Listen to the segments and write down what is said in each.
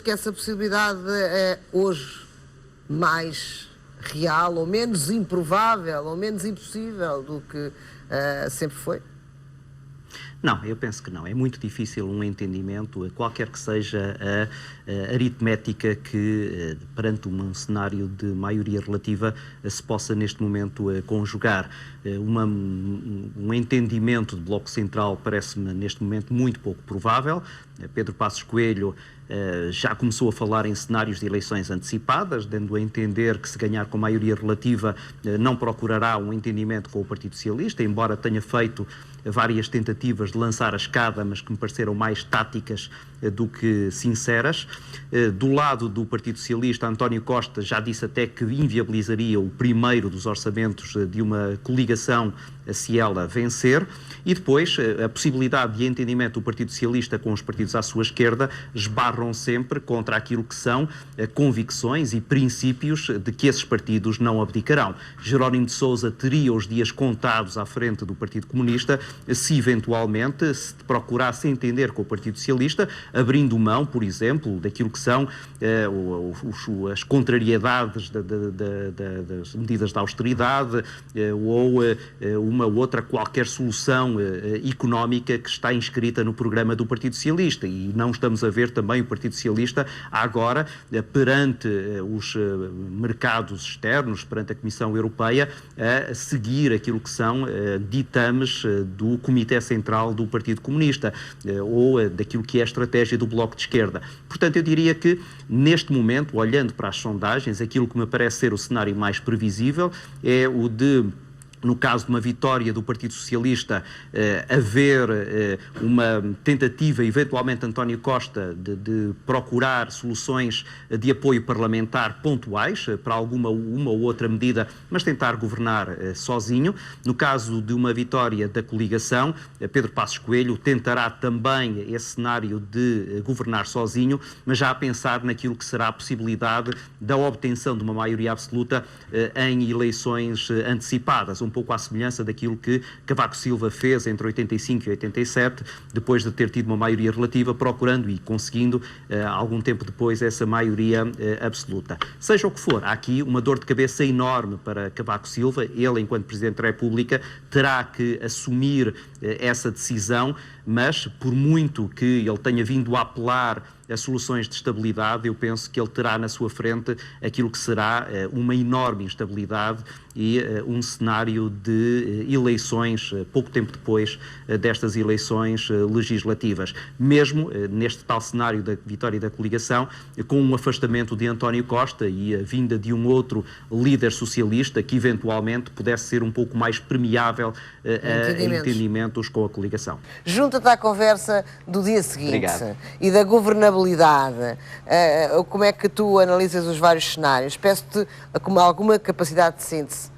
que essa possibilidade é hoje mais real ou menos improvável ou menos impossível do que sempre foi? Não, eu penso que não. É muito difícil um entendimento, qualquer que seja a aritmética que, perante um cenário de maioria relativa, se possa neste momento conjugar. Um entendimento de Bloco Central parece-me neste momento muito pouco provável. Pedro Passos Coelho já começou a falar em cenários de eleições antecipadas, dando a entender que, se ganhar com maioria relativa, não procurará um entendimento com o Partido Socialista, embora tenha feito várias tentativas de lançar a escada, mas que me pareceram mais táticas do que sinceras. Do lado do Partido Socialista, António Costa já disse até que inviabilizaria o primeiro dos orçamentos de uma coligação se ela vencer, e depois a possibilidade de entendimento do Partido Socialista com os partidos à sua esquerda esbarram sempre contra aquilo que são convicções e princípios de que esses partidos não abdicarão. Jerónimo de Sousa teria os dias contados à frente do Partido Comunista se eventualmente se procurasse entender com o Partido Socialista, abrindo mão, por exemplo, daquilo que são as contrariedades das medidas de austeridade ou uma outra qualquer solução económica que está inscrita no programa do Partido Socialista. E não estamos a ver também o Partido Socialista agora, perante os mercados externos, perante a Comissão Europeia, a seguir aquilo que são ditames do Comitê Central do Partido Comunista ou daquilo que é a estratégia do Bloco de Esquerda. Portanto, eu diria que, neste momento, olhando para as sondagens, aquilo que me parece ser o cenário mais previsível é o de, no caso de uma vitória do Partido Socialista, haver uma tentativa, eventualmente, António Costa, de procurar soluções de apoio parlamentar pontuais para uma ou outra medida, mas tentar governar sozinho. No caso de uma vitória da coligação, Pedro Passos Coelho tentará também esse cenário de governar sozinho, mas já a pensar naquilo que será a possibilidade da obtenção de uma maioria absoluta em eleições antecipadas, um pouco à semelhança daquilo que Cavaco Silva fez entre 85 e 87, depois de ter tido uma maioria relativa, procurando e conseguindo, algum tempo depois, essa maioria absoluta. Seja o que for, há aqui uma dor de cabeça enorme para Cavaco Silva. Ele, enquanto Presidente da República, terá que assumir essa decisão, mas, por muito que ele tenha vindo a apelar a soluções de estabilidade, eu penso que ele terá na sua frente aquilo que será uma enorme instabilidade e um cenário de eleições pouco tempo depois destas eleições legislativas. Mesmo neste tal cenário da vitória da coligação, com um afastamento de António Costa e a vinda de um outro líder socialista que eventualmente pudesse ser um pouco mais permeável a entendimentos com a coligação. Junta-te à conversa do dia seguinte. Obrigado. E da governabilidade. Como é que tu analisas os vários cenários? Peço-te alguma capacidade de síntese.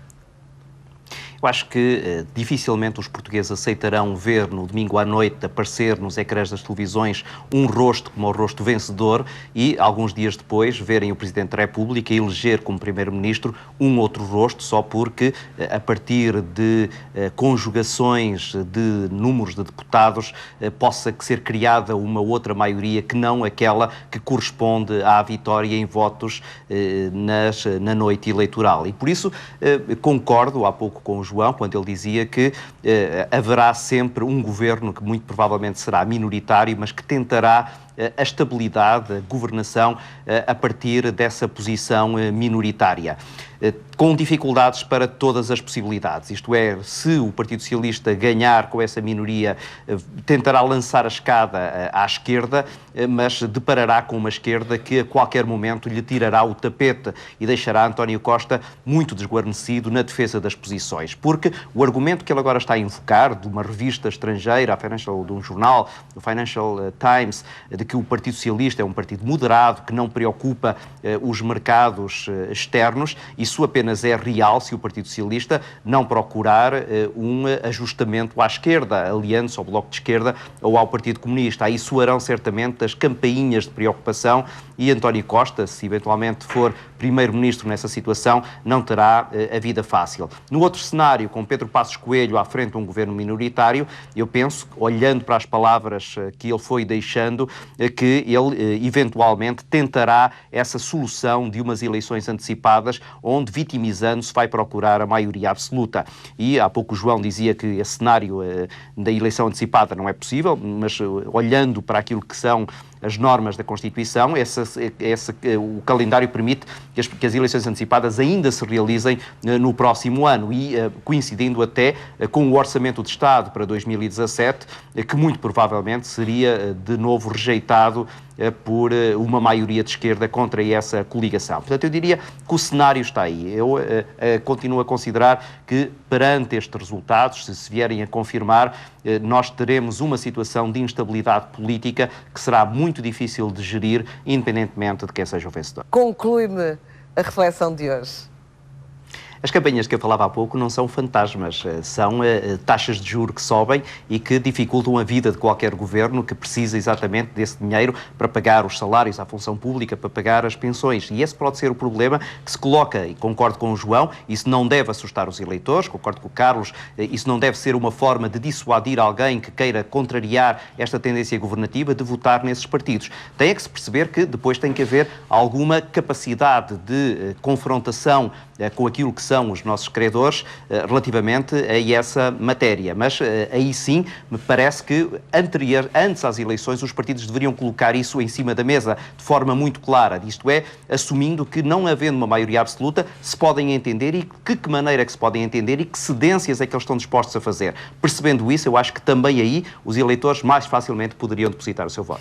Eu acho que dificilmente os portugueses aceitarão ver no domingo à noite aparecer nos ecrãs das televisões um rosto como o rosto vencedor e, alguns dias depois, verem o Presidente da República eleger como Primeiro-Ministro um outro rosto, só porque, a partir de conjugações de números de deputados, possa ser criada uma outra maioria que não aquela que corresponde à vitória em votos na noite eleitoral. E, por isso, concordo há pouco com o João, quando ele dizia que haverá sempre um governo que muito provavelmente será minoritário, mas que tentará a estabilidade, a governação a partir dessa posição minoritária, com dificuldades para todas as possibilidades. Isto é, se o Partido Socialista ganhar com essa minoria, tentará lançar a escada à esquerda, mas deparará com uma esquerda que a qualquer momento lhe tirará o tapete e deixará António Costa muito desguarnecido na defesa das posições. Porque o argumento que ele agora está a invocar, de uma revista estrangeira, de um jornal, o Financial Times, de que o Partido Socialista é um partido moderado, que não preocupa os mercados externos, isso isso apenas é real se o Partido Socialista não procurar um ajustamento à esquerda, aliando-se ao Bloco de Esquerda ou ao Partido Comunista. Aí soarão certamente as campainhas de preocupação e António Costa, se eventualmente for primeiro-ministro nessa situação, não terá a vida fácil. No outro cenário, com Pedro Passos Coelho à frente de um governo minoritário, eu penso, olhando para as palavras que ele foi deixando, que ele eventualmente tentará essa solução de umas eleições antecipadas, onde, vitimizando-se, vai procurar a maioria absoluta. E há pouco o João dizia que esse cenário da eleição antecipada não é possível, mas olhando para aquilo que são as normas da Constituição, o calendário permite que as eleições antecipadas ainda se realizem no próximo ano e coincidindo até com o Orçamento de Estado para 2017, que muito provavelmente seria de novo rejeitado por uma maioria de esquerda contra essa coligação. Portanto, eu diria que o cenário está aí. Eu continuo a considerar que, perante estes resultados, se vierem a confirmar, nós teremos uma situação de instabilidade política que será muito difícil de gerir, independentemente de quem seja o vencedor. Conclui-me a reflexão de hoje. As campanhas que eu falava há pouco não são fantasmas, são taxas de juros que sobem e que dificultam a vida de qualquer governo que precisa exatamente desse dinheiro para pagar os salários à função pública, para pagar as pensões. E esse pode ser o problema que se coloca, e concordo com o João, isso não deve assustar os eleitores, concordo com o Carlos, isso não deve ser uma forma de dissuadir alguém que queira contrariar esta tendência governativa de votar nesses partidos. Tem que se perceber que depois tem que haver alguma capacidade de confrontação com aquilo que são os nossos credores relativamente a essa matéria. Mas aí sim, me parece que antes às eleições os partidos deveriam colocar isso em cima da mesa de forma muito clara, isto é, assumindo que não havendo uma maioria absoluta se podem entender e de que maneira é que se podem entender e que cedências é que eles estão dispostos a fazer. Percebendo isso, eu acho que também aí os eleitores mais facilmente poderiam depositar o seu voto.